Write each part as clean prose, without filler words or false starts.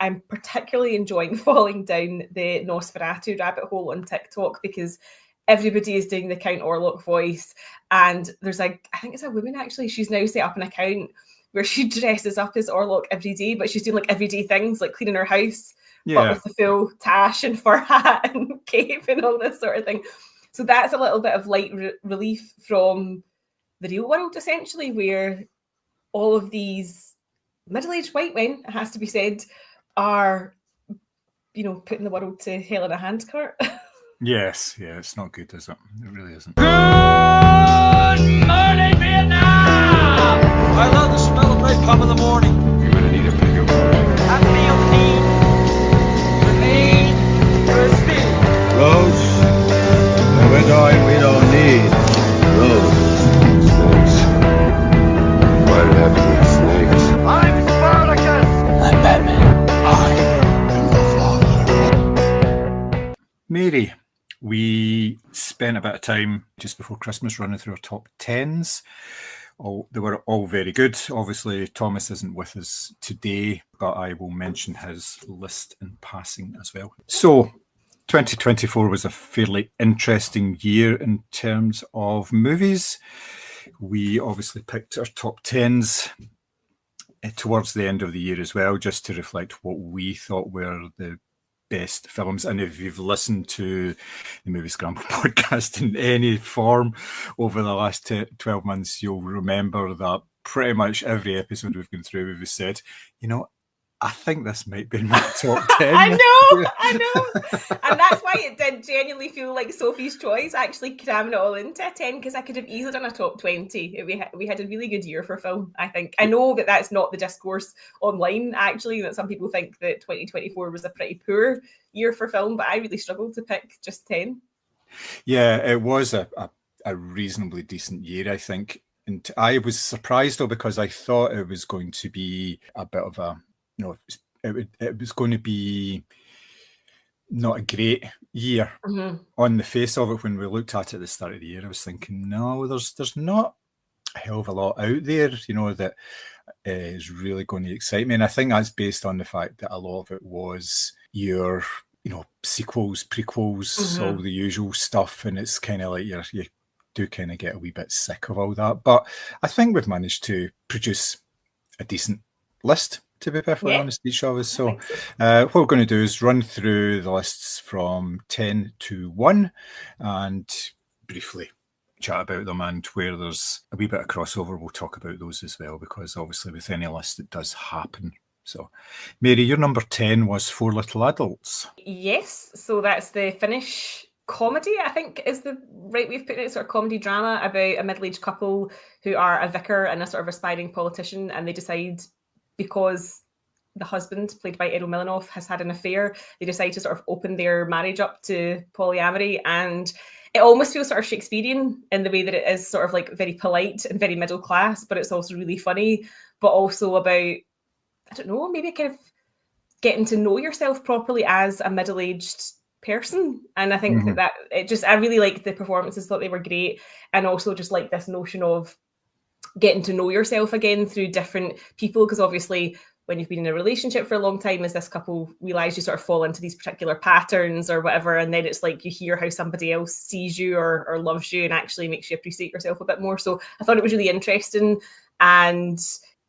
I'm particularly enjoying falling down the Nosferatu rabbit hole on TikTok because everybody is doing the Count Orlok voice. And there's I think it's a woman actually, she's now set up an account where she dresses up as Orlok every day, but she's doing like everyday things like cleaning her house, but with the full tash and fur hat and cape and all this sort of thing. So that's a little bit of light relief from the real world, essentially, where all of these middle-aged white men, it has to be said, are, putting the world to hell in a handcart. Yes, yeah, it's not good, is it? It really isn't. Good morning, Vietnam! I love the smell of napalm in the morning. You're gonna need a bigger boat. I feel the need for speed. Roads? And we're going, we don't need roads. Snakes. Why did it have to be snakes? I'm Spartacus! I'm Batman. I am the Father. Mary, we spent a bit of time just before Christmas running through our top 10s. They were all very good. Obviously, Thomas isn't with us today, but I will mention his list in passing as well. So, 2024 was a fairly interesting year in terms of movies. We obviously picked our top 10s towards the end of the year as well, just to reflect what we thought were the best films. And if you've listened to the Moviescramble podcast in any form over the last 12 months, you'll remember that pretty much every episode we've gone through, we've said, I think this might be in my top 10. I know. And that's why it did genuinely feel like Sophie's choice, actually cramming it all into a 10, because I could have easily done a top 20. We had a really good year for film, I think. I know that that's not the discourse online, actually, that some people think that 2024 was a pretty poor year for film, but I really struggled to pick just 10. Yeah, it was a reasonably decent year, I think. And I was surprised, though, because I thought it was going to be a bit of a it was going to be not a great year on the face of it. When we looked at it at the start of the year, I was thinking, no, there's not a hell of a lot out there, that is really going to excite me. And I think that's based on the fact that a lot of it was your, sequels, prequels, all the usual stuff. And it's kind of like you do kind of get a wee bit sick of all that. But I think we've managed to produce a decent list, to be perfectly honest, each of us. So what we're going to do is run through the lists from 10 to 1 and briefly chat about them, and where there's a wee bit of crossover, we'll talk about those as well, because obviously with any list it does happen. So, Mary, your number 10 was Four Little Adults. Yes, so that's the Finnish comedy, I think is the right way of putting it, sort of comedy drama about a middle-aged couple who are a vicar and a sort of aspiring politician, and they decide, because the husband, played by Errol Milanov, has had an affair, they decide to sort of open their marriage up to polyamory. And it almost feels sort of Shakespearean in the way that it is sort of like very polite and very middle class, but it's also really funny, but also about, I don't know, maybe kind of getting to know yourself properly as a middle-aged person. And I think that I really liked the performances, thought they were great. And also just like this notion of getting to know yourself again through different people, because obviously when you've been in a relationship for a long time, as this couple realize, you sort of fall into these particular patterns or whatever, and then it's like you hear how somebody else sees you or loves you and actually makes you appreciate yourself a bit more. So I thought it was really interesting. And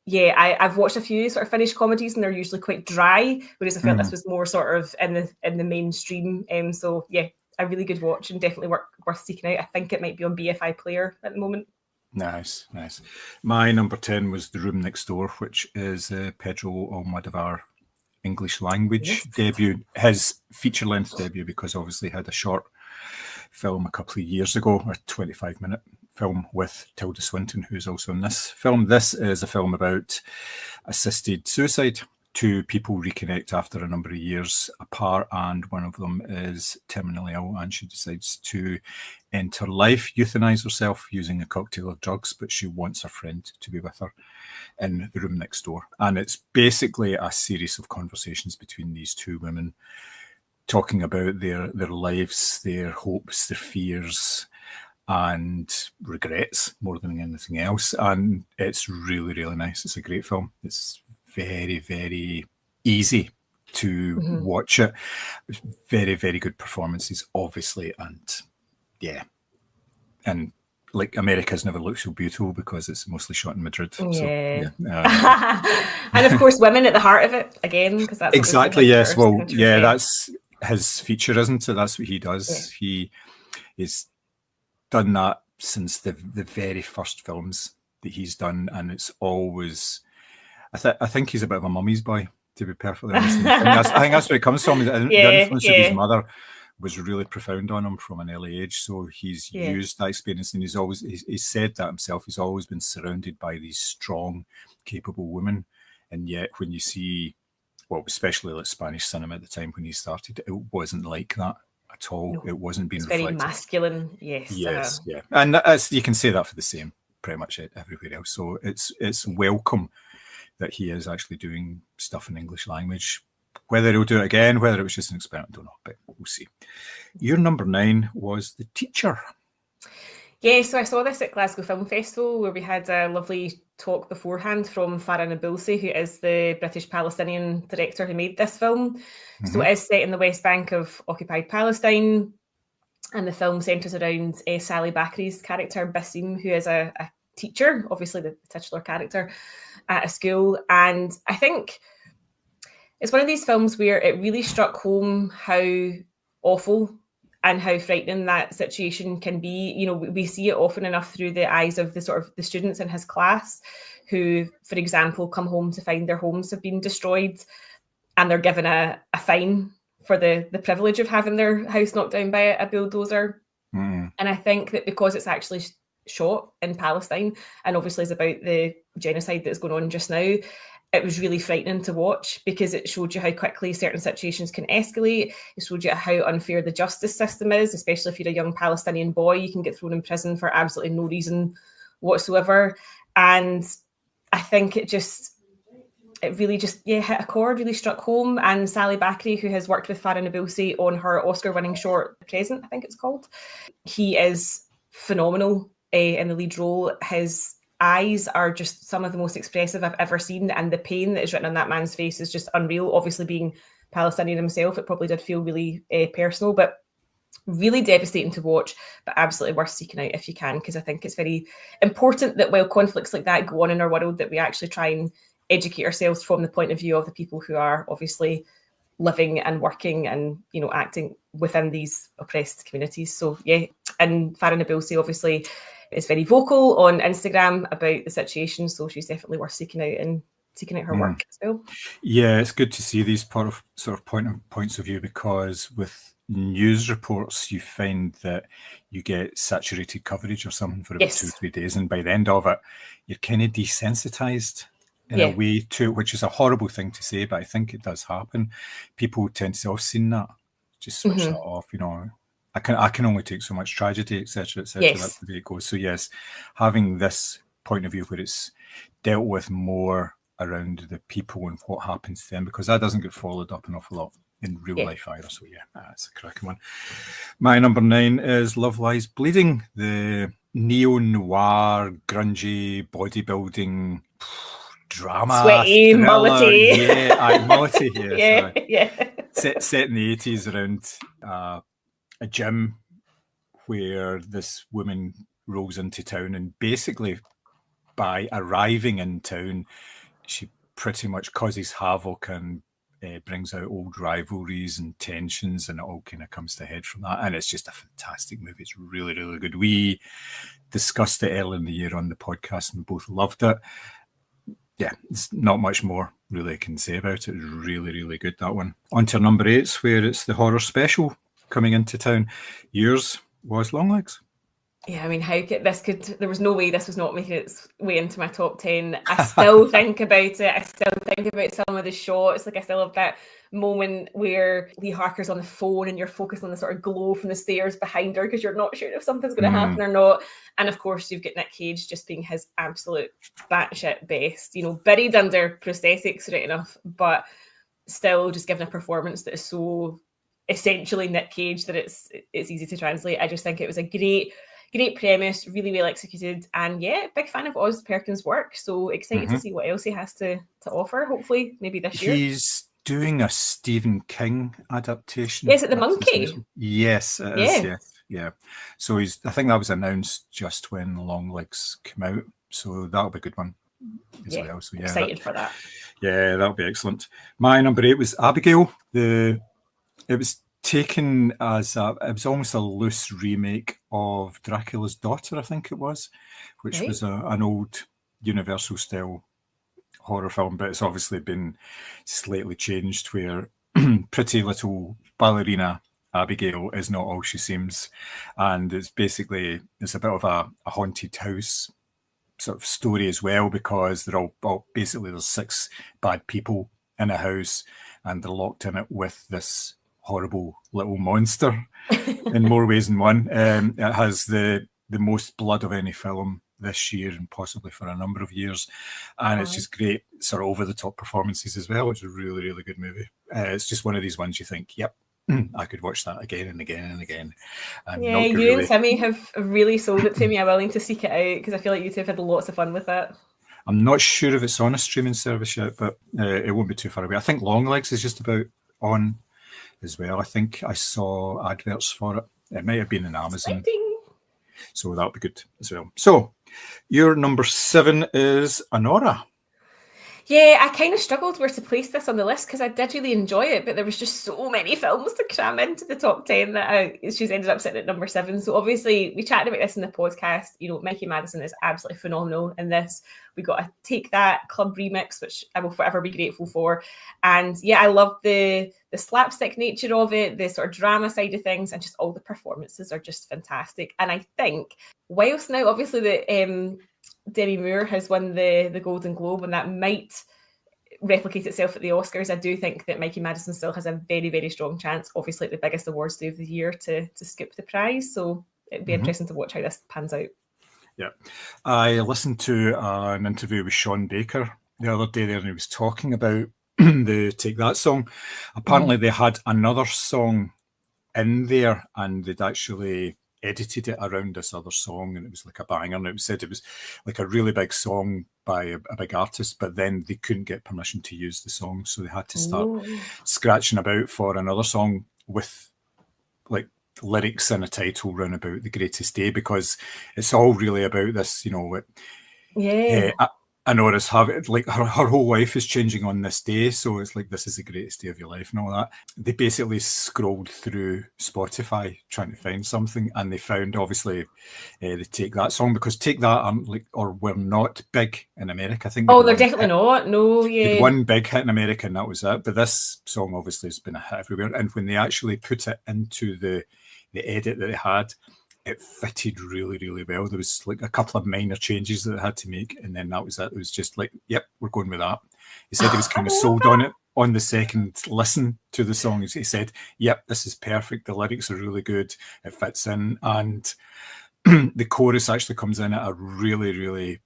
yeah, I've watched a few sort of Finnish comedies and they're usually quite dry, whereas I felt this was more sort of in the mainstream. So yeah, a really good watch and definitely worth seeking out. I think it might be on BFI Player at the moment. Nice. My number 10 was The Room Next Door, which is Pedro Almodovar English language debut, his feature-length debut, because obviously he had a short film a couple of years ago, a 25-minute film with Tilda Swinton, who's also in this film. This is a film about assisted suicide. Two people reconnect after a number of years apart, and one of them is terminally ill, and she decides to end her life, euthanize herself using a cocktail of drugs, but she wants her friend to be with her in the room next door. And it's basically a series of conversations between these two women, talking about their lives, their hopes, their fears, and regrets more than anything else. And it's really, really nice. It's a great film. It's very, very easy to watch it. Very, very good performances, obviously, and yeah, and like America's never looked so beautiful because it's mostly shot in Madrid. Yeah. So, yeah. And of course, women at the heart of it again, because that's Exactly. Yes. obviously Well, yeah, that's his feature, isn't it? That's what he does. Yeah. He's done that since the very first films that he's done, and it's always. I think he's a bit of a mummy's boy, to be perfectly honest. I think that's where it comes from. The influence of his mother was really profound on him from an early age. So he's used that experience, and he's said that himself. He's always been surrounded by these strong, capable women, and yet when you see, well, especially like Spanish cinema at the time when he started, it wasn't like that at all. No, it wasn't being reflected. Very masculine, yes. Yes, yeah, and you can say that for the same pretty much everywhere else. So it's welcome that he is actually doing stuff in English language. Whether he'll do it again, whether it was just an experiment, I don't know, but we'll see. Your number 9 was The Teacher. Yeah, so I saw this at Glasgow Film Festival where we had a lovely talk beforehand from Farah Nabilsi, who is the British-Palestinian director who made this film. So it is set in the West Bank of occupied Palestine, and the film centres around Sally Bakri's character, Basim, who is a teacher, obviously the titular character, at a school. And I think it's one of these films where it really struck home how awful and how frightening that situation can be. You know, we see it often enough through the eyes of the students in his class who, for example, come home to find their homes have been destroyed and they're given a fine for the privilege of having their house knocked down by a bulldozer. And I think that because it's actually shot in Palestine and obviously is about the genocide that's going on just now, it was really frightening to watch because it showed you how quickly certain situations can escalate. It showed you how unfair the justice system is, especially if you're a young Palestinian boy. You can get thrown in prison for absolutely no reason whatsoever. And I think it really just hit a chord, really struck home. And Sally Bakri, who has worked with Farah Nabilsi on her Oscar-winning short Present, I think it's called, he is phenomenal in the lead role. His eyes are just some of the most expressive I've ever seen, and the pain that is written on that man's face is just unreal. Obviously, being Palestinian himself, it probably did feel really personal, but really devastating to watch, but absolutely worth seeking out if you can, because I think it's very important that while conflicts like that go on in our world, that we actually try and educate ourselves from the point of view of the people who are obviously living and working and, you know, acting within these oppressed communities. So yeah, and Farah Nabilsi obviously is very vocal on Instagram about the situation, so she's definitely worth seeking out her work as well. Yeah, it's good to see these points of view, because with news reports you find that you get saturated coverage or something for about 2 or 3 days, and by the end of it you're kind of desensitized in a way to it, which is a horrible thing to say, but I think it does happen. People tend to say, I've seen that, just switch that off, you know. I can only take so much tragedy, etc., etc. Yes. That's the way it goes. So yes, having this point of view where it's dealt with more around the people and what happens to them, because that doesn't get followed up an awful lot in real life either. So yeah, that's a cracking one. My number 9 is Love Lies Bleeding, the neo-noir, grungy, bodybuilding drama. Sweaty, thriller. mullety. Mullety, yes. Set in the 80s around a gym where this woman rolls into town, and basically by arriving in town she pretty much causes havoc and brings out old rivalries and tensions, and it all kind of comes to a head from that. And it's just a fantastic movie. It's really, really good. We discussed it earlier in the year on the podcast and both loved it. Yeah, there's not much more really I can say about it. It's really, really good, that one. On to number 8, where it's the horror special coming into town. Yours was Longlegs. Yeah, I mean, there was no way this was not making its way into my top 10. I still think about it. I still think about some of the shots. Like, I still have that moment where Lee Harker's on the phone and you're focused on the sort of glow from the stairs behind her because you're not sure if something's going to happen or not. And of course, you've got Nick Cage just being his absolute batshit best, you know, buried under prosthetics, right enough, but still just giving a performance that is so essentially Nick Cage that it's easy to translate. I just think it was a great premise, really well executed, and yeah, big fan of Oz Perkins' work, so excited to see what else he has to offer, hopefully maybe this year. He's doing a Stephen King adaptation. Is it The That's his Monkey? next one. Yes, it is. Yes, yeah. So I think that was announced just when Longlegs came out. So that'll be a good one as well. So excited for that. Yeah, that'll be excellent. My number 8 was Abigail. It was taken as it was almost a loose remake of Dracula's Daughter, I think it was, which was an old Universal style horror film, but it's obviously been slightly changed where pretty little ballerina Abigail is not all she seems, and it's a bit of a haunted house sort of story as well, because they're all basically there's 6 bad people in a house and they're locked in it with this horrible little monster in more ways than one. It has the most blood of any film this year and possibly for a number of years, and it's just great sort of over the top performances as well. It's a really, really good movie. It's just one of these ones you think, yep, I could watch that again and again and again. And you and Simmy have really sold it to me. I'm willing to seek it out because I feel like you two have had lots of fun with it. I'm not sure if it's on a streaming service yet, but it won't be too far away. I think Longlegs is just about on as well. I think I saw adverts for it. It might have been in Amazon. Exciting. So that'll be good as well. So your number 7 is Anora. Yeah, I kind of struggled where to place this on the list because I did really enjoy it, but there was just so many films to cram into the top 10 that she's ended up sitting at number 7. So obviously we chatted about this in the podcast. You know, Mikey Madison is absolutely phenomenal in this. We got a Take That Club remix, which I will forever be grateful for. And yeah, I love the slapstick nature of it, the sort of drama side of things, and just all the performances are just fantastic. And I think whilst now obviously the Demi Moore has won the Golden Globe, and that might replicate itself at the Oscars, I do think that Mikey Madison still has a very, very strong chance, obviously at the biggest awards day of the year, to skip the prize. So it'd be interesting to watch how this pans out. Yeah. I listened to an interview with Sean Baker the other day there, and he was talking about the Take That song. Apparently they had another song in there and they'd actually edited it around this other song, and it was like a banger, and it said it was like a really big song by a big artist, but then they couldn't get permission to use the song, so they had to start scratching about for another song with like lyrics and a title round about the greatest day, because it's all really about this, you know, Anora's having, like, her whole life is changing on this day, so it's like, this is the greatest day of your life and all that. They basically scrolled through Spotify trying to find something, and they found, obviously, the Take That song, because Take That were not big in America. I think they're definitely not. No, yeah. They'd one big hit in America, and that was it. But this song obviously has been a hit everywhere. And when they actually put it into the edit that they had, it fitted really, really well. There was like a couple of minor changes that they had to make, and then that was it. It was just like, yep, we're going with that. He said he was kind of sold on it on the second listen to the song. He said, yep, this is perfect. The lyrics are really good. It fits in. And the chorus actually comes in at a really, really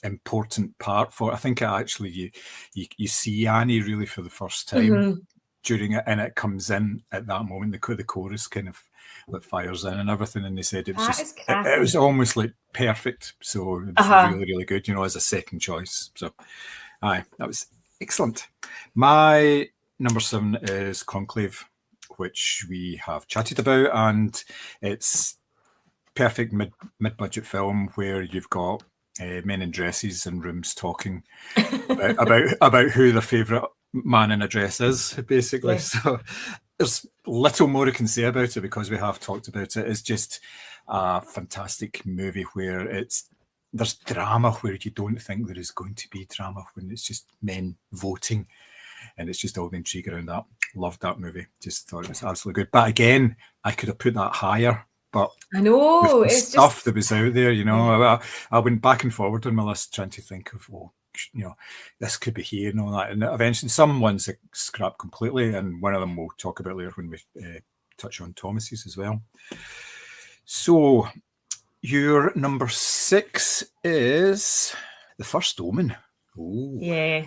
important part for, I think it actually, you see Annie really for the first time during it, and it comes in at that moment. The chorus kind of like fires in and everything, and they said it was just it was almost like perfect. So it was really, really good, you know, as a second choice. So that was excellent. My number 7 is Conclave, which we have chatted about, and it's perfect mid-budget film where you've got men in dresses in rooms talking about who their favourite man in a dress is, basically. Yeah. So there's little more I can say about it because we have talked about it. It's just a fantastic movie where there's drama where you don't think there is going to be drama, when it's just men voting, and it's just all the intrigue around that. Loved that movie. Just thought it was absolutely good. But again, I could have put that higher. But I know with the stuff that was out there, you know, I went back and forward on my list trying to think of, you know, this could be here and all that. And eventually some ones I scrapped completely, and one of them we'll talk about later when we touch on Thomas's as well. So your number 6 is The First Omen. Ooh. Yeah.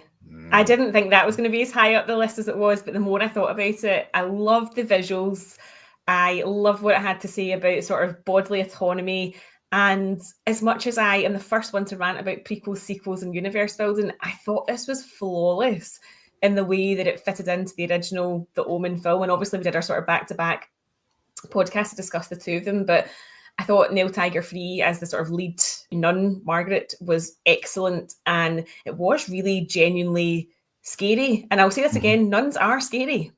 I didn't think that was going to be as high up the list as it was, but the more I thought about it, I loved the visuals. I love what it had to say about sort of bodily autonomy. And as much as I am the first one to rant about prequels, sequels, and universe building, I thought this was flawless. in the way that it fitted into the original The Omen film. And obviously we did our sort of back-to-back podcast to discuss the two of them, but I thought Neil Tiger Free as the sort of lead nun, Margaret, was excellent, and it was really genuinely scary. And I'll say this again, nuns are scary.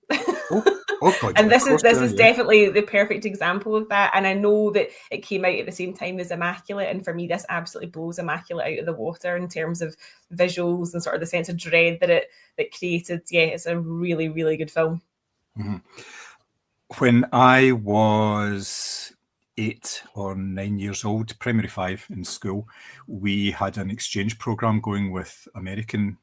Oh God, and this is yeah. definitely the perfect example of that. And I know that it came out at the same time as Immaculate, and for me this absolutely blows Immaculate out of the water in terms of visuals and sort of the sense of dread that created. Yeah, it's a really, really good film. When I was 8 or 9 years old, primary 5 in school, we had an exchange program going with American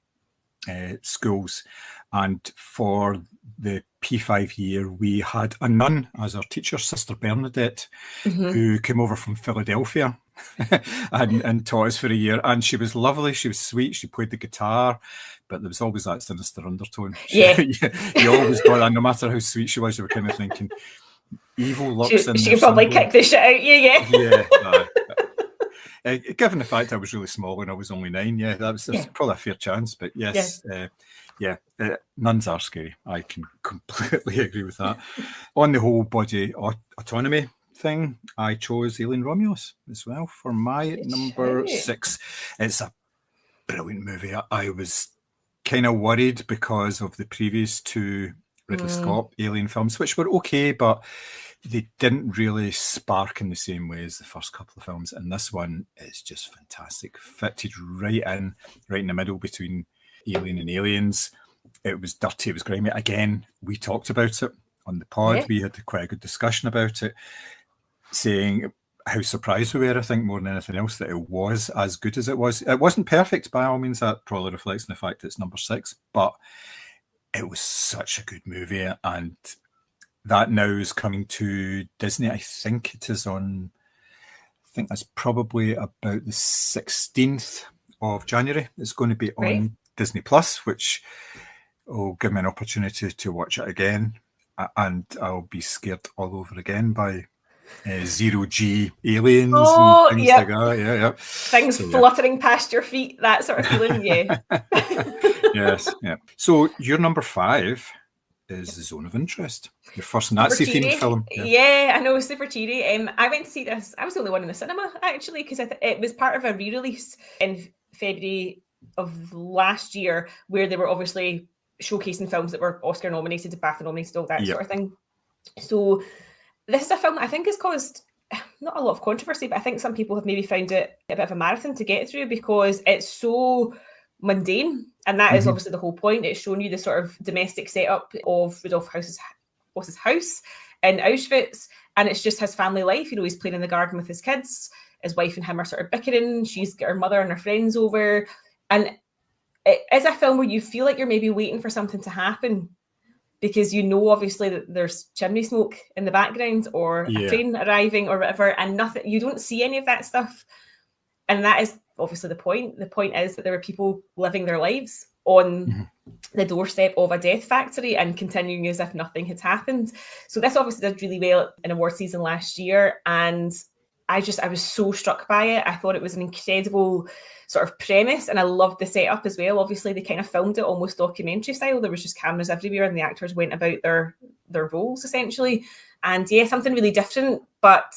schools, and for the P5 year we had a nun as our teacher, Sister Bernadette, who came over from Philadelphia and taught us for a year, and she was lovely, she was sweet, she played the guitar, but there was always that sinister undertone. You always got that, no matter how sweet she was, you were kind of thinking evil lurks in she there could probably somewhere. kick the shit out you. Given the fact I was really small and I was only 9, there's probably a fair chance. But yes, nuns are scary. I can completely agree with that. On the whole body autonomy thing, I chose Alien Romulus as well for my number 6. It's a brilliant movie. I was kind of worried because of the previous 2 Ridley Scott Alien films, which were okay, but they didn't really spark in the same way as the first couple of films. And this one is just fantastic. Fitted right in the middle between Alien and Aliens. It was dirty, it was grimy. Again, we talked about it on the pod. Yeah. We had quite a good discussion about it, saying how surprised we were, I think, more than anything else, that it was as good as it was. It wasn't perfect by all means. That probably reflects on the fact it's number 6, but it was such a good movie. And that now is coming to Disney. I think it is on, I think that's probably about the 16th of January. It's going to be on Disney Plus, which will give me an opportunity to watch it again. And I'll be scared all over again by zero-G aliens and things like that. Yeah. Things fluttering past your feet, that sort of feeling, Yes. So your number 5 is The Zone of Interest, your first Nazi-themed film. Yeah, I know, super cheery. I went to see this. I was the only one in the cinema, actually, because it was part of a re-release in February of last year, where they were obviously showcasing films that were Oscar nominated, BAFTA nominated, all that sort of thing. So this is a film that I think has caused not a lot of controversy, but I think some people have maybe found it a bit of a marathon to get through because it's so mundane, and that is obviously the whole point. It's showing you the sort of domestic setup of Rudolf Hauss's house in Auschwitz, and it's just his family life. You know, he's playing in the garden with his kids, his wife and him are sort of bickering, she's got her mother and her friends over, and it is a film where you feel like you're maybe waiting for something to happen, because you know obviously that there's chimney smoke in the background or a train arriving or whatever, and nothing, you don't see any of that stuff. And that is obviously the point. The point is that there are people living their lives on the doorstep of a death factory and continuing as if nothing had happened. So this obviously did really well in award season last year, and I was so struck by it. I thought it was an incredible sort of premise, and I loved the setup as well. Obviously, they kind of filmed it almost documentary style. There was just cameras everywhere, and the actors went about their roles essentially. And something really different, but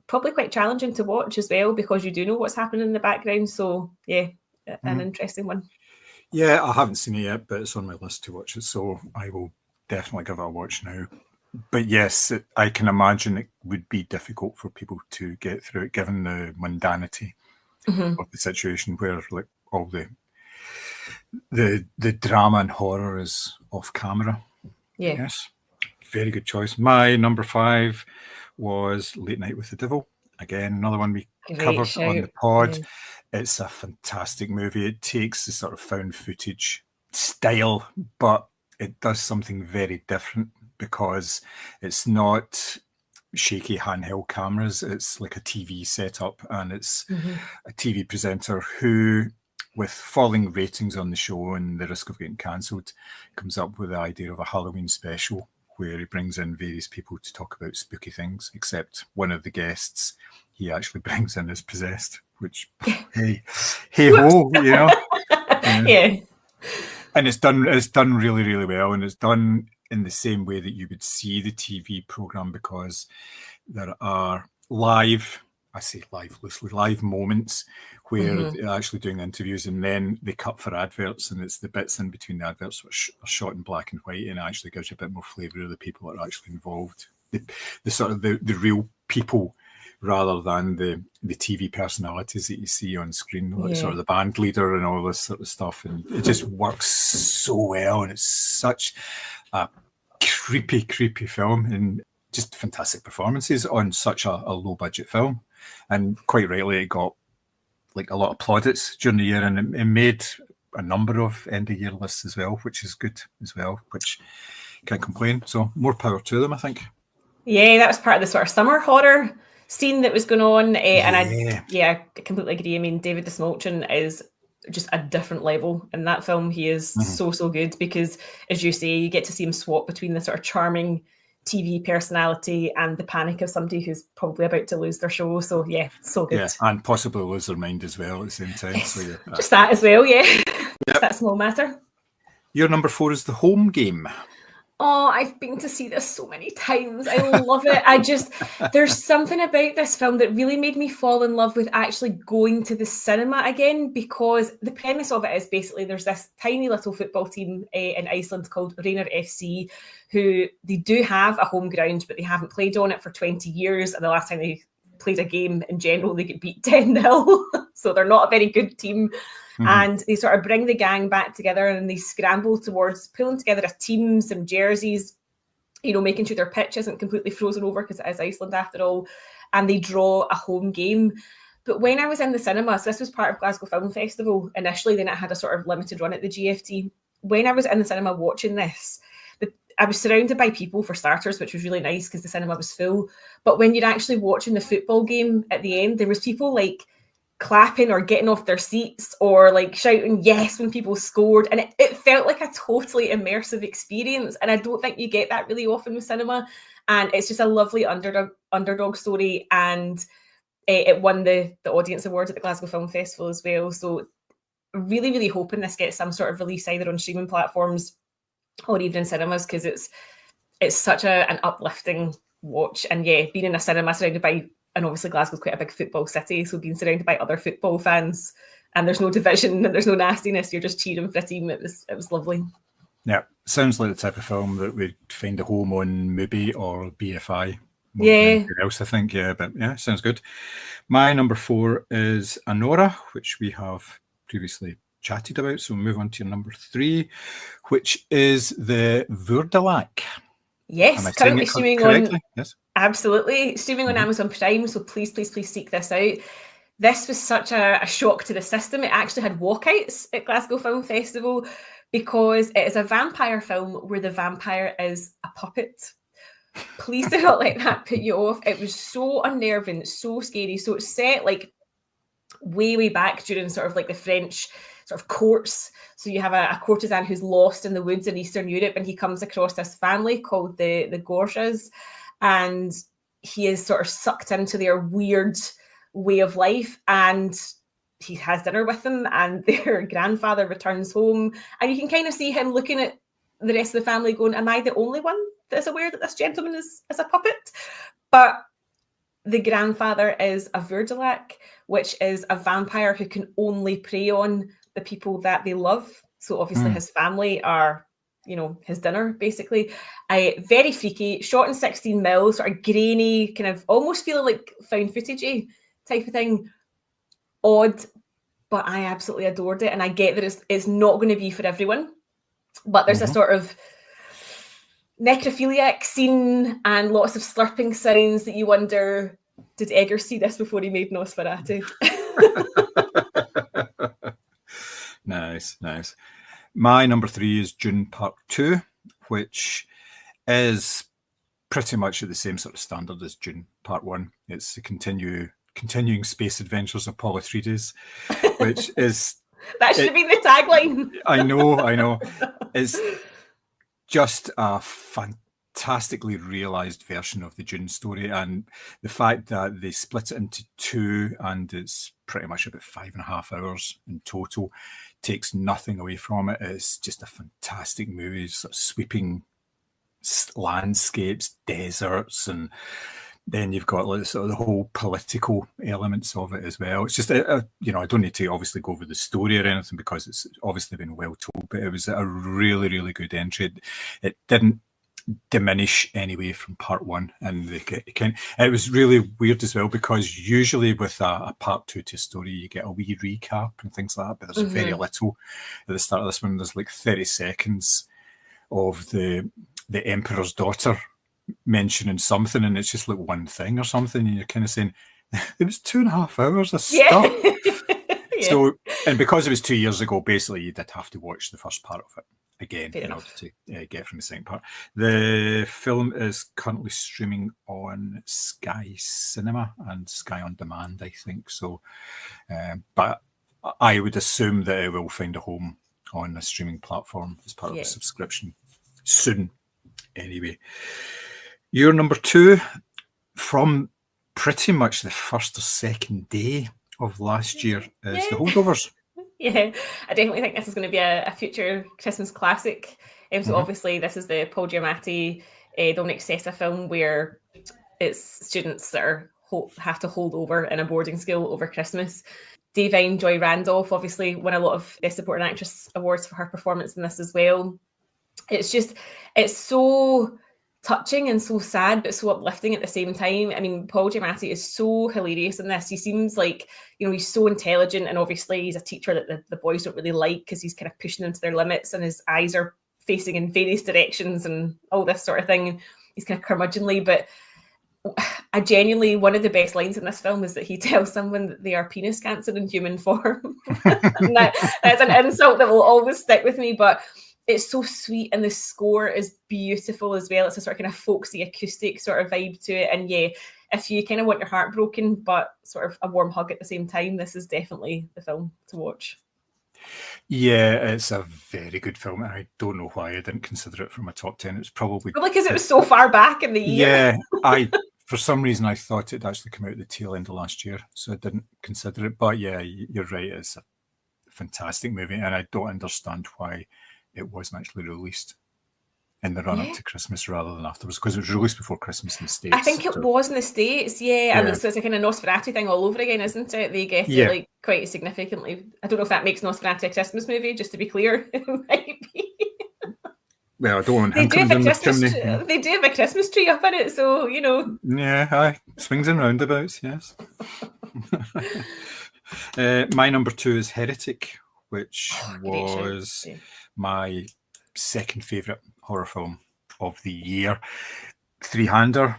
probably quite challenging to watch as well, because you do know what's happening in the background. So an interesting one. Yeah, I haven't seen it yet, but it's on my list to watch it, so I will definitely give it a watch now. But yes, I can imagine it would be difficult for people to get through it, given the mundanity of the situation, where like all the drama and horror is off camera. Yeah. Yes, very good choice. My number 5 was Late Night with the Devil. Again, another one we covered on the pod. Yeah. It's a fantastic movie. It takes the sort of found footage style, but it does something very different, because it's not shaky handheld cameras. It's like a TV setup, and it's a TV presenter who, with falling ratings on the show and the risk of getting cancelled, comes up with the idea of a Halloween special where he brings in various people to talk about spooky things, except one of the guests he actually brings in is possessed, which, hey ho, you know. Yeah. And it's done really, really well, and it's done in the same way that you would see the TV program, because there are live, I say live loosely, live moments where they're actually doing interviews, and then they cut for adverts, and it's the bits in between the adverts which are shot in black and white, and it actually gives you a bit more flavour of the people that are actually involved, the sort of the real people, rather than the TV personalities that you see on screen, like sort of the band leader and all this sort of stuff. And it just works so well, and it's such a creepy film, and just fantastic performances on such a low budget film. And quite rightly, it got like a lot of plaudits during the year, and it made a number of end of year lists as well, which is good as well, which can't complain. So more power to them, I think. Yeah, that was part of the sort of summer horror scene that was going on, and I completely agree. I mean, David Dastmalchian is just a different level in that film. He is so good, because, as you say, you get to see him swap between the sort of charming TV personality and the panic of somebody who's probably about to lose their show. So yeah, so good. Yeah, and possibly lose their mind as well at the same time. Yes, so yeah, just that as well. Yeah, just that small matter. Your number 4 is The Home Game. Oh, I've been to see this so many times. I love it. There's something about this film that really made me fall in love with actually going to the cinema again, because the premise of it is basically there's this tiny little football team in Iceland called Reynar FC, who they do have a home ground, but they haven't played on it for 20 years. And the last time they played a game in general, they get beat 10-0. So they're not a very good team. And they sort of bring the gang back together, and they scramble towards pulling together a team, some jerseys, making sure their pitch isn't completely frozen over, because it is Iceland after all, and they draw a home game. But when I was in the cinema, so this was part of Glasgow Film Festival initially, then it had a sort of limited run at the GFT. When I was in the cinema watching this, I was surrounded by people for starters, which was really nice because the cinema was full. But when you're actually watching the football game at the end, there was people like clapping or getting off their seats or like shouting yes when people scored, and it felt like a totally immersive experience, and I don't think you get that really often with cinema. And it's just a lovely underdog story, and it won the audience award at the Glasgow Film Festival as well. So really, really hoping this gets some sort of release either on streaming platforms or even in cinemas, because it's such an uplifting watch. And yeah, being in a cinema surrounded by, and obviously Glasgow's quite a big football city, so being surrounded by other football fans, and there's no division and there's no nastiness, you're just cheering for a team. It was lovely. Yeah, sounds like the type of film that we'd find a home on Mubi or BFI. More than anything else, I think. Yeah, but yeah, sounds good. My number 4 is Anora, which we have previously chatted about. So we'll move on to your number 3, which is the Voerdelak. Yes, currently streaming on. Yes. Absolutely. Streaming on Amazon Prime, so please seek this out. This was such a shock to the system. It actually had walkouts at Glasgow Film Festival because it is a vampire film where the vampire is a puppet. Please do not let that put you off. It was so unnerving, so scary. So it's set like way back during sort of like the French sort of courts. So you have a courtesan who's lost in the woods in Eastern Europe, and he comes across this family called the Gorshas, and he is sort of sucked into their weird way of life, and he has dinner with them, and their grandfather returns home, and you can kind of see him looking at the rest of the family going, am I the only one that is aware that this gentleman is a puppet? But the grandfather is a Voerdelak, which is a vampire who can only prey on the people that they love. So obviously his family are, his dinner, basically. Very freaky, shot in 16mm, sort of grainy, kind of almost feeling like found footage-y type of thing. Odd, but I absolutely adored it. And I get that it's not going to be for everyone, but there's a sort of necrophiliac scene and lots of slurping sounds that you wonder, did Eggers see this before he made Nosferatu? Nice. My number 3 is Dune Part 2, which is pretty much at the same sort of standard as Dune Part 1. It's the continuing space adventures of Paul Atreides, which is... That should have been the tagline. I know. It's just a fantastically realised version of the Dune story, and the fact that they split it into 2 and it's pretty much about 5.5 hours in total takes nothing away from it. It's just a fantastic movie, sort of sweeping landscapes, deserts, and then you've got like sort of the whole political elements of it as well. It's just, I don't need to obviously go over the story or anything because it's obviously been well told, but it was a really, really good entry. It didn't diminish anyway from part one, and it was really weird as well because usually with a part two to a story you get a wee recap and things like that, but there's very little at the start of this one. There's like 30 seconds of the Emperor's daughter mentioning something, and it's just like one thing or something, and you're kind of saying it was 2.5 hours of stuff. Yeah. So, and because it was 2 years ago, basically you did have to watch the first part of it again in order to get from the second part. The film is currently streaming on Sky Cinema and Sky On Demand, I think. So, but I would assume that it will find a home on a streaming platform as part of a subscription soon. Anyway, your number two, from pretty much the first or second day of last year, is The Holdovers. Yeah, I definitely think this is going to be a future Christmas classic. So obviously this is the Paul Giamatti, Dominic Sessa film where it's students that have to hold over in a boarding school over Christmas. Davine Joy Randolph obviously won a lot of Best Supporting Actress awards for her performance in this as well. It's so touching and so sad, but so uplifting at the same time. I mean, Paul Giamatti is so hilarious in this. He seems like, he's so intelligent, and obviously he's a teacher that the boys don't really like because he's kind of pushing them to their limits, and his eyes are facing in various directions and all this sort of thing. He's kind of curmudgeonly, but I genuinely, one of the best lines in this film is that he tells someone that they are penis cancer in human form. And that's an insult that will always stick with me, but it's so sweet, and the score is beautiful as well. It's a sort of kind of folksy acoustic sort of vibe to it. And yeah, if you kind of want your heart broken but sort of a warm hug at the same time, this is definitely the film to watch. Yeah, it's a very good film. I don't know why I didn't consider it for my top 10. It's probably because it was so far back in the year. Yeah, for some reason I thought it'd actually come out at the tail end of last year, so I didn't consider it. But yeah, you're right. It's a fantastic movie, and I don't understand why it wasn't actually released in the run-up to Christmas rather than afterwards, because it was released before Christmas in the States. I think it was in the States, and so it's a kind of Nosferatu thing all over again, isn't it? They get it like quite significantly. I don't know if that makes Nosferatu a Christmas movie, just to be clear. It might be. Well, I don't want him coming down the chimney. They do have a Christmas tree up in it, so, Yeah, swings and roundabouts, yes. My number two is Heretic, which was my second favourite horror film of the year. Three-hander.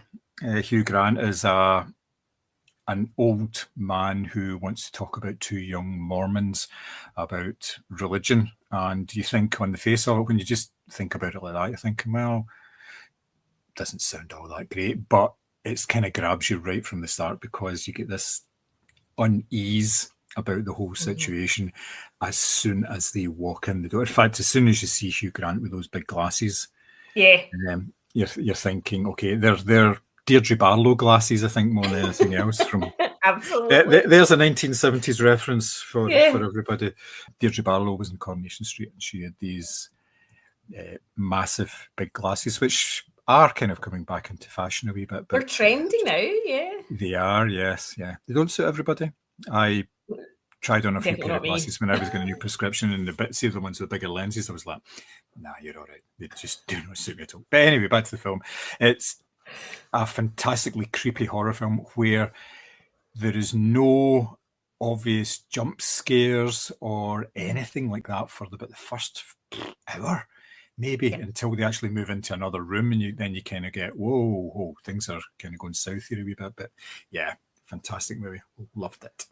Hugh Grant is an old man who wants to talk about two young Mormons about religion, and you think on the face of it, when you just think about it like that, you're thinking, well, it doesn't sound all that great, but it kind of grabs you right from the start because you get this unease about the whole situation as soon as they walk in the door. In fact, as soon as you see Hugh Grant with those big glasses, you're thinking, okay, they're Deirdre Barlow glasses, I think, more than anything else. From Absolutely. There's a 1970s reference for everybody. Deirdre Barlow was in Coronation Street, and she had these massive big glasses, which are kind of coming back into fashion a wee bit. They're trendy now, yeah. They are, yes, yeah. They don't suit everybody. I tried on a few pair of glasses when I was getting a new prescription, and the ones with bigger lenses, I was like, nah, you're all right. They just do not suit me at all. But anyway, back to the film. It's a fantastically creepy horror film where there is no obvious jump scares or anything like that for about the first hour, maybe, until they actually move into another room, and then you kind of get, whoa, things are kind of going south here a wee bit. But yeah, fantastic movie. Loved it.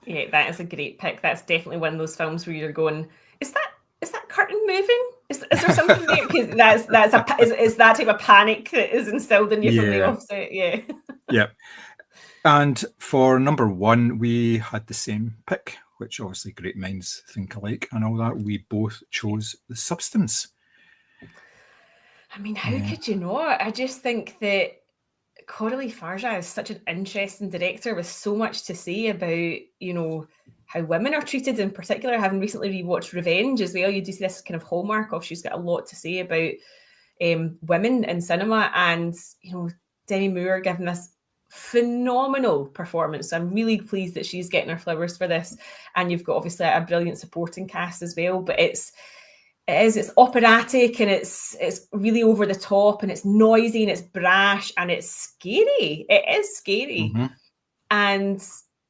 Yeah, that is a great pick. That's definitely one of those films where you're going, is that curtain moving? Is there something there? Because is that type of panic that is instilled in you from the offset. Yeah. And for number one, we had the same pick, which obviously great minds think alike and all that. We both chose The Substance. I mean, how could you not? I just think that Coralie Farja is such an interesting director with so much to say about, how women are treated in particular. Having recently rewatched Revenge as well, you do see this kind of hallmark of she's got a lot to say about women in cinema, and Demi Moore giving this phenomenal performance. So I'm really pleased that she's getting her flowers for this. And you've got obviously a brilliant supporting cast as well, but it's operatic, and it's really over the top, and it's noisy, and it's brash, and it's scary. It is scary. And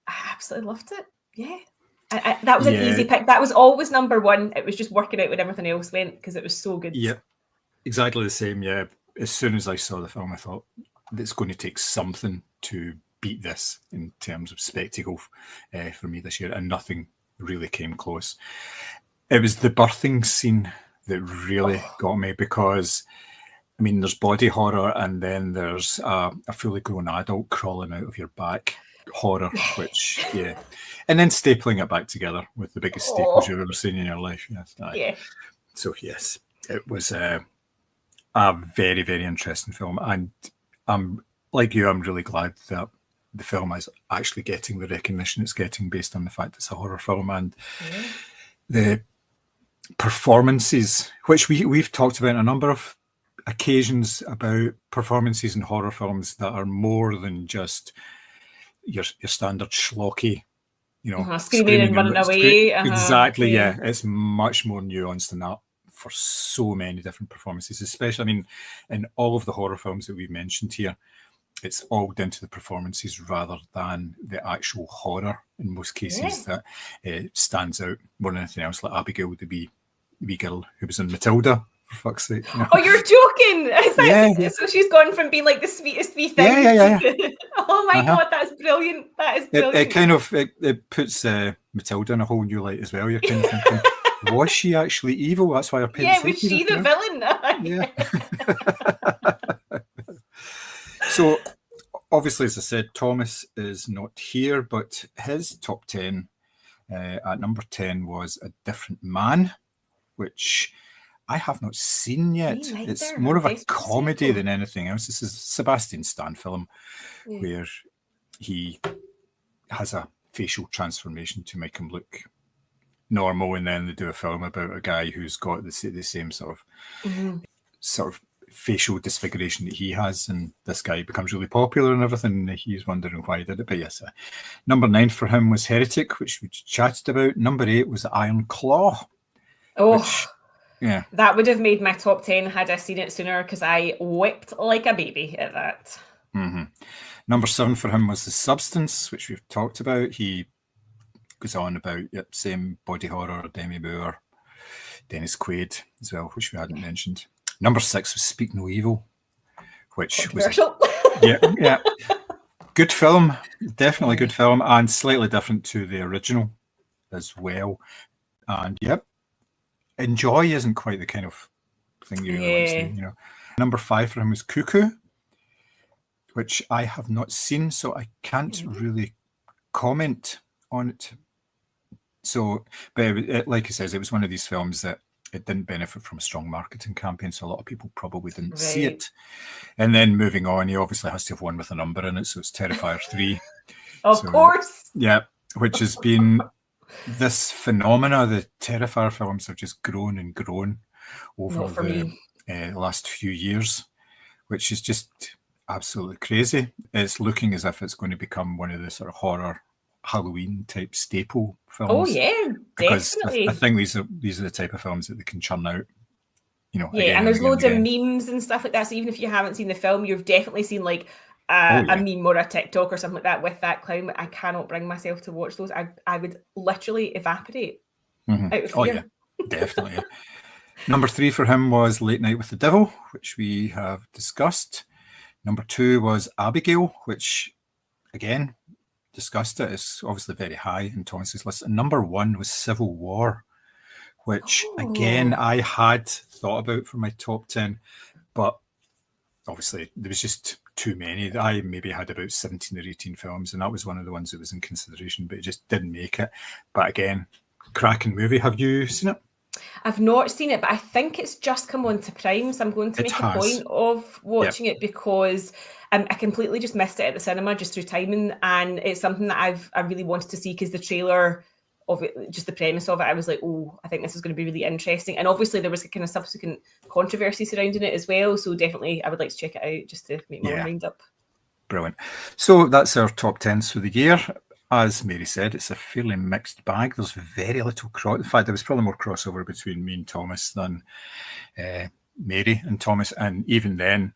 I absolutely loved it. Yeah. That was an easy pick. That was always number one. It was just working out when everything else went, because it was so good. Yeah, exactly the same. Yeah, as soon as I saw the film, I thought it's going to take something to beat this in terms of spectacle for me this year, and nothing really came close. It was the birthing scene that really got me, because I mean, there's body horror, and then there's a fully grown adult crawling out of your back horror, which, yeah. And then stapling it back together with the biggest staples you've ever seen in your life. Yes. Yeah. So, yes, it was a very, very interesting film. And I'm like you, I'm really glad that the film is actually getting the recognition it's getting based on the fact it's a horror film. And the performances, which we've talked about on a number of occasions, about performances in horror films that are more than just your standard schlocky, screaming and running away. Exactly, yeah. It's much more nuanced than that for so many different performances, especially, I mean, in all of the horror films that we've mentioned here, it's all down to the performances rather than the actual horror in most cases that stands out more than anything else, like Abigail, the wee girl who was in Matilda, for fuck's sake. Oh, you're joking! So she's gone from being like the sweetest wee thing. Yeah. Oh my God, that's brilliant. That is brilliant. It puts Matilda in a whole new light as well. You're kind of thinking, was she actually evil? That's why her parents was she the villain? Yeah. So, obviously, as I said, Thomas is not here, but his top 10 at number 10 was A Different Man, which I have not seen yet. It's more of a comedy than anything else. This is a Sebastian Stan film where he has a facial transformation to make him look normal, and then they do a film about a guy who's got the same sort of facial disfiguration that he has, and this guy becomes really popular and everything, and he's wondering why he did it. But yes, number 9 for him was Heretic, which we chatted about. Number 8 was Iron Claw. That would have made my top 10 had I seen it sooner, because I wept like a baby at that. Number 7 for him was The Substance, which we've talked about. He goes on about same body horror, Demi Moore, Dennis Quaid as well, which we hadn't mentioned. Number 6 was Speak No Evil, which was good film, definitely good film, and slightly different to the original as well. And enjoy isn't quite the kind of thing you really want to see, Number 5 for him was Cuckoo, which I have not seen, so I can't really comment on it. So, but like he says, it was one of these films that it didn't benefit from a strong marketing campaign, so a lot of people probably didn't see it. And then moving on, he obviously has to have one with a number in it, so it's Terrifier 3. Of course. Yeah, which has been this phenomena. The Terrifier films have just grown and grown over the last few years, which is just absolutely crazy. It's looking as if it's going to become one of the sort of horror Halloween type staple films. Oh yeah, because definitely. I think these are the type of films that they can churn out. And there's loads of memes and stuff like that. So even if you haven't seen the film, you've definitely seen like a meme or a TikTok or something like that with that clown. I cannot bring myself to watch those. I would literally evaporate out of fear. Oh yeah, definitely. Number 3 for him was Late Night with the Devil, which we have discussed. Number 2 was Abigail, which again discussed it. It's obviously very high in Thomas's list. And number 1 was Civil War, which again I had thought about for my top 10, but obviously there was just too many. I maybe had about 17 or 18 films, and that was one of the ones that was in consideration, but it just didn't make it. But again, cracking movie. Have you seen it? I've not seen it, but I think it's just come on to Prime, so I'm going to It make a has. point of watching it because I completely just missed it at the cinema just through timing, and it's something that I really wanted to see because the trailer of it, just the premise of it, I was like, oh, I think this is going to be really interesting. And obviously there was a kind of subsequent controversy surrounding it as well, so definitely I would like to check it out just to make my own mind up. Brilliant. So that's our top 10s for the year. As Mary said, it's a fairly mixed bag. There's very little in fact, there was probably more crossover between me and Thomas than Mary and Thomas, and even then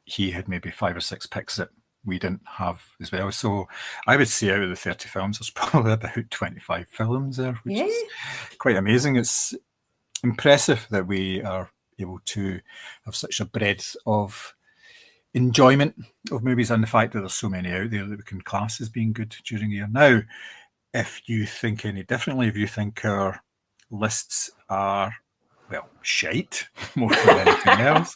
he had maybe 5 or 6 picks that we didn't have as well. So I would say out of the 30 films, there's probably about 25 films there, which is quite amazing. It's impressive that we are able to have such a breadth of enjoyment of movies, and the fact that there's so many out there that we can class as being good during the year. Now, if you think any differently, if you think our lists are, well, shite more than anything else,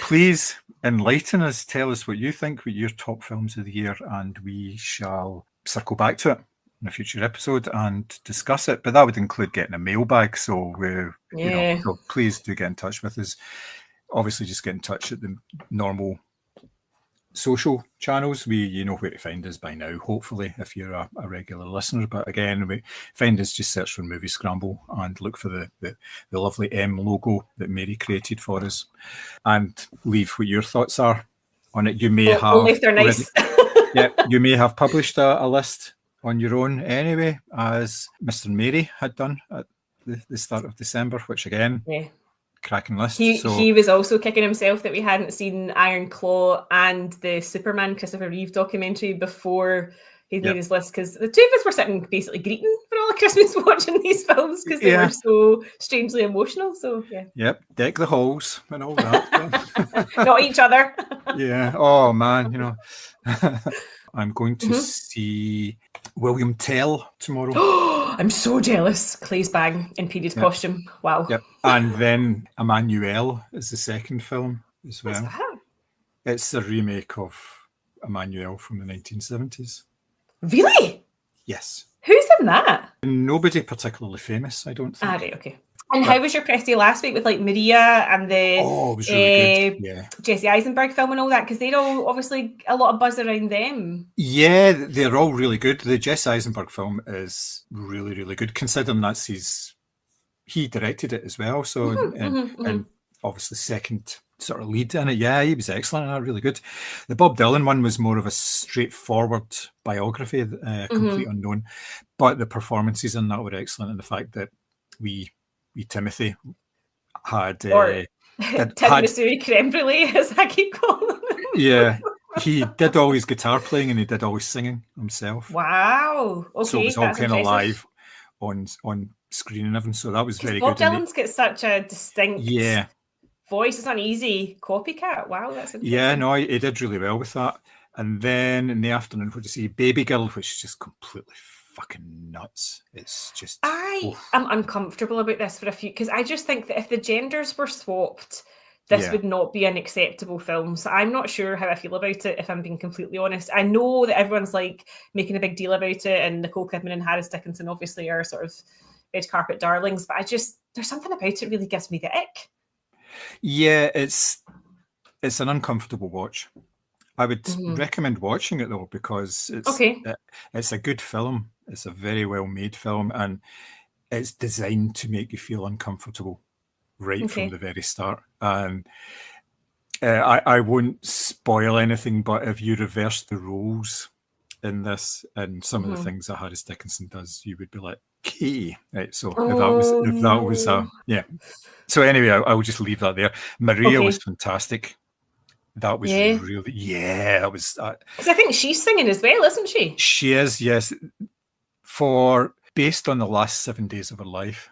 please enlighten us. Tell us what you think with your top films of the year, and we shall circle back to it in a future episode and discuss it. But that would include getting a mailbag. So so please do get in touch with us. Obviously, just get in touch at the normal social channels. You know where to find us by now, hopefully, if you're a regular listener. But again, find us, just search for Moviescramble and look for the lovely M logo that Mary created for us, and leave what your thoughts are on it. You may have only if they're nice. You may have published a list on your own anyway, as Mr. Mary had done at the start of December, which again, cracking list. He was also kicking himself that we hadn't seen Iron Claw and the Superman Christopher Reeve documentary before he made his list, because the two of us were sitting basically greeting for all of Christmas watching these films because they were so strangely emotional. So deck the halls and all that. Not each other. Oh man, I'm going to see William Tell tomorrow. I'm so jealous. Clay's bang in period costume. Wow. And then Emmanuel is the second film as well. What's that? It's a remake of Emmanuel from the 1970s. Really? Yes. Who's in that? Nobody particularly famous, I don't think. Right, okay. And how was your press day last week with like Maria and the it was really good. Jesse Eisenberg film and all that? Because they're all obviously a lot of buzz around them. Yeah, they're all really good. The Jesse Eisenberg film is really, really good, considering he directed it as well. So and obviously second sort of lead in it. Yeah, he was excellent and really good. The Bob Dylan one was more of a straightforward biography, complete unknown, but the performances in that were excellent, and the fact that we Timothy had Missouri creme brulee, as I keep calling him. Yeah, he did all his guitar playing and he did all his singing himself. Wow. Okay, so it was all kind of live on screen and everything. So that was very Bob good. Bob Dylan's got such a distinct voice. It's not easy copycat. Wow, that's interesting. Yeah, no, he did really well with that. And then in the afternoon, what do you see? Baby Girl, which is just completely fucking nuts. It's just I am uncomfortable about this for a few, because I just think that if the genders were swapped, this would not be an acceptable film. So I'm not sure how I feel about it, if I'm being completely honest. I know that everyone's like making a big deal about it, and Nicole Kidman and Harris Dickinson obviously are sort of red carpet darlings, but there's something about it really gives me the ick. Yeah, it's an uncomfortable watch. I would recommend watching it though, because it's a good film. It's a very well made film, and it's designed to make you feel uncomfortable right from the very start. And I won't spoil anything, but if you reverse the roles in this and some of the things that Harris Dickinson does, you would be like, "Okay, right." So if that was So anyway, I will just leave that there. Maria was fantastic. That was really, that was. Because I think she's singing as well, isn't she? She is, yes. Based on the last 7 days of her life,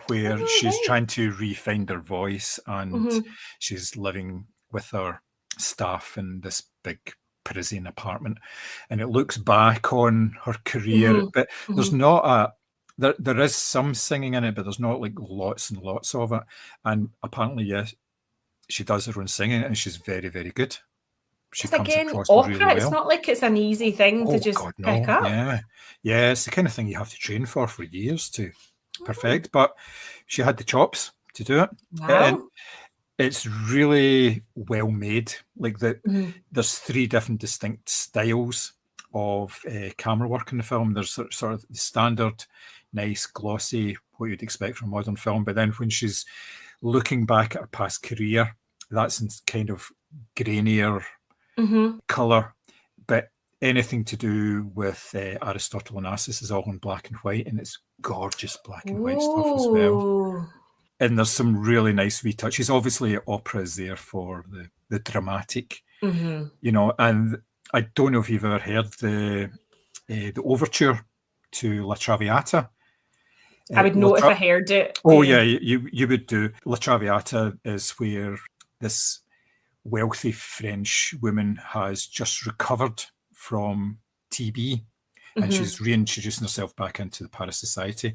where she's trying to re-find her voice, and she's living with her staff in this big Parisian apartment, and it looks back on her career, but there's not there is some singing in it, but there's not like lots and lots of it. And apparently, yes, she does her own singing, and she's very, very good. She comes across opera, really well. It's not like it's an easy thing to just pick up. Yeah, it's the kind of thing you have to train for years to perfect, but she had the chops to do it. And Wow. it's really well made. Like Mhm. there's 3 different distinct styles of camera work in the film. There's sort of the standard, nice, glossy, what you'd expect from modern film. But then when she's looking back at her past career, that's in kind of grainier Mhm. colour. But anything to do with Aristotle Onassis is all in black and white, and it's gorgeous black and white stuff as well. Ooh. And there's some really nice retouches. Obviously, opera is there for the dramatic, Mhm. you know. And I don't know if you've ever heard the overture to La Traviata. I would know if I heard it. Oh yeah, you would do. La Traviata is where this wealthy French woman has just recovered from TB, and she's reintroducing herself back into the Paris society.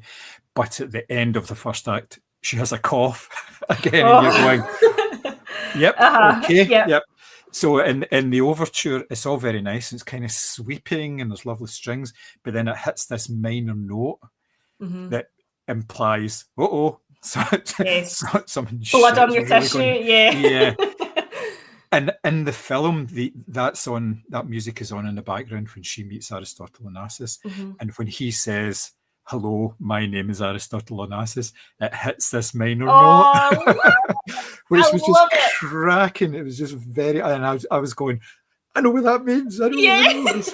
But at the end of the first act, she has a cough again, and you're going, "Yep, okay, yep." So in the overture, it's all very nice. It's kind of sweeping, and there's lovely strings. But then it hits this minor note that implies, Yes. something Blood on your really tissue, going, yeah. And in the film, that music is on in the background when she meets Aristotle Onassis, and when he says, "Hello, my name is Aristotle Onassis," it hits this minor note, which was just cracking. It was just very, and I was going, I know what that means. I know what that means.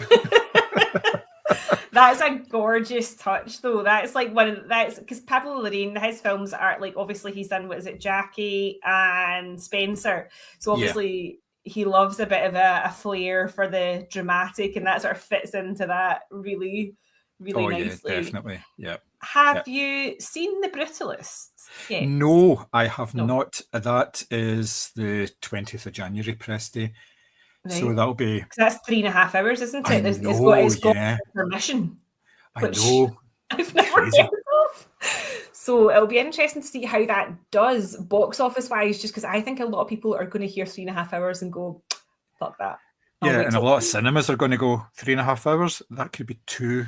That's a gorgeous touch, though. That's like that's because Pablo Larraín, his films are like, obviously he's done, what is it, Jackie and Spencer. So obviously he loves a bit of a flair for the dramatic, and that sort of fits into that really, really nicely. Yeah, definitely. Yeah. Have you seen The Brutalist? Yes. No, I have not. That is the 20th of January press day. Right. So that'll be... Because that's 3.5 hours, isn't it? It's got permission. I know. I've never heard of. So it'll be interesting to see how that does box office wise, just because I think a lot of people are going to hear 3.5 hours and go, fuck that. And a lot of cinemas are going to go 3.5 hours. That could be 2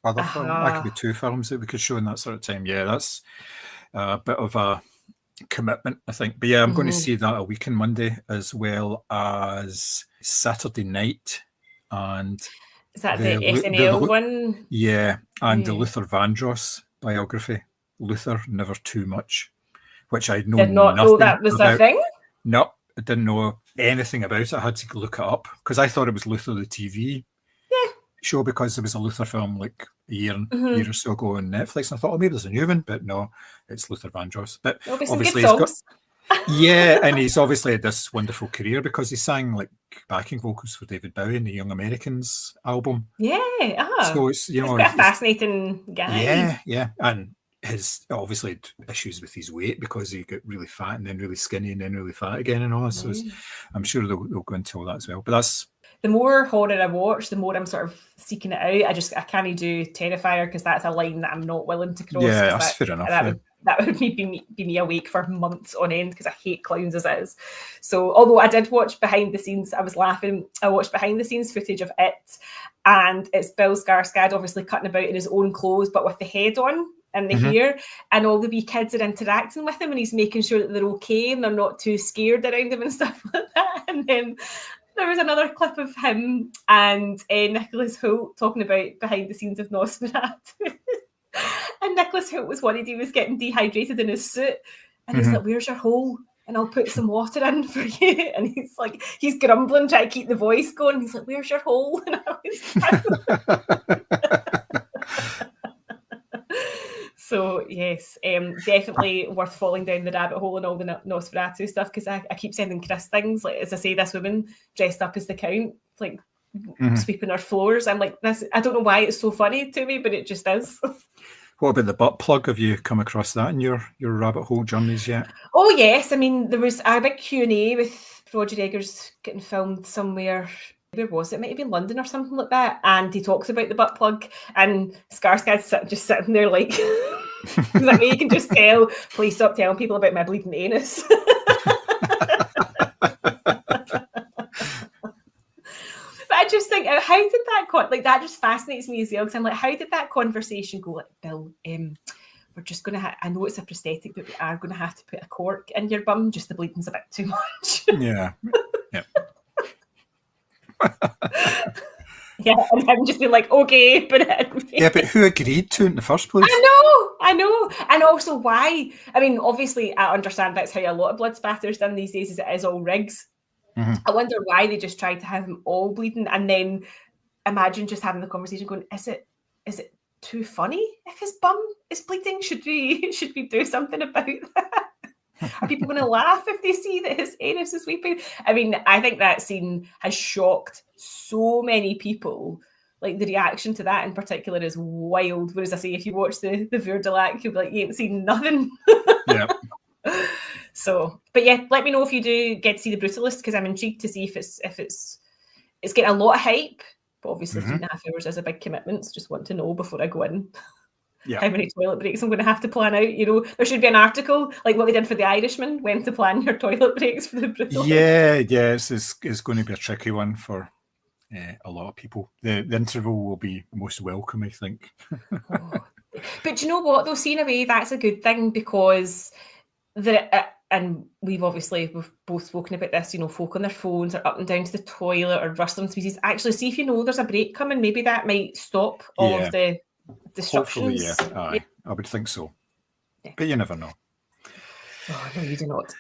other films. That could be 2 films that we could show in that sort of time. Yeah, that's a bit of a commitment, I think. But yeah, I'm going to see that a week on Monday, as well as Saturday night. And is that the SNL one? Yeah, and the Luther Vandross biography, Luther Never Too Much, which I know did not know that was a thing. No, I didn't know anything about it. I had to look it up because I thought it was Luther the TV show, because there was a Luther film like a year or so ago on Netflix, and I thought, oh, maybe there's a new one, but no, it's Luther Vandross. But obviously he's got, and he's obviously had this wonderful career because he sang like backing vocals for David Bowie in the Young Americans album. So it's, you know, it's a fascinating guy. Yeah, and his obviously had issues with his weight because he got really fat and then really skinny and then really fat again and all that. So I'm sure they'll go into all that as well. But that's... The more horror I watch, the more I'm sort of seeking it out. I can't do Terrifier because that's a line that I'm not willing to cross. Yeah, that's fair enough. That would be me awake for months on end because I hate clowns as it is. So although I did watch behind the scenes, I was laughing. I watched behind the scenes footage of it, and it's Bill Skarsgård obviously cutting about in his own clothes, but with the head on and the hair, and all the wee kids are interacting with him, and he's making sure that they're okay and they're not too scared around him and stuff like that. And then there was another clip of him and Nicholas Hoult talking about behind the scenes of Nosferatu. And Nicholas Hoult was worried he was getting dehydrated in his suit. And he's like, where's your hole? And I'll put some water in for you. And he's like, he's grumbling, trying to keep the voice going. He's like, where's your hole? And I was So yes, definitely worth falling down the rabbit hole and all the Nosferatu stuff, because I keep sending Chris things. Like, as I say, this woman dressed up as the Count, like sweeping her floors. I'm like, this. I don't know why it's so funny to me, but it just is. What about the butt plug? Have you come across that in your rabbit hole journeys yet? Oh yes, I mean, there was a big Q&A with Roger Eggers getting filmed somewhere. Where was it? It might have been London or something like that. And he talks about the butt plug, and Skarsgård's just sitting there like, that way you can just tell, please stop telling people about my bleeding anus. But I just think, how did that that just fascinates me as well, because I'm like, how did that conversation go? Like, Bill, we're just going to I know it's a prosthetic, but we are going to have to put a cork in your bum, just the bleeding's a bit too much. Yeah. Yeah. Yeah, and him just being like, okay, put it in me. Yeah, but who agreed to it in the first place? I know. And also why? I mean, obviously, I understand that's how a lot of blood spatter's done these days, is it is all rigs. Mhm. I wonder why they just tried to have him all bleeding, and then imagine just having the conversation going, is it too funny if his bum is bleeding? Should we do something about that? Are people going to laugh if they see that his anus is weeping? I mean, I think that scene has shocked so many people. Like, the reaction to that in particular is wild. Whereas I say, if you watch the Veur de Lac, you'll be like, you ain't seen nothing. Yeah. So, but yeah, let me know if you do get to see The Brutalist, because I'm intrigued to see if it's getting a lot of hype. But obviously, 3.5 hours is a big commitment. So just want to know before I go in. Yeah. How many toilet breaks I'm going to have to plan out. You know, there should be an article like what they did for The Irishman, when to plan your toilet breaks for The Brutalist. Yeah, it's going to be a tricky one for a lot of people. The interval will be most welcome, I think. Oh. But you know what, though, see, in a way, that's a good thing, because and we've both spoken about this, you know, folk on their phones or up and down to the toilet or rustling species. Actually, see if you know there's a break coming, maybe that might stop all of the disruptions. Hopefully, yeah. Aye, I would think so. Yeah. But you never know. Oh, no, you do not.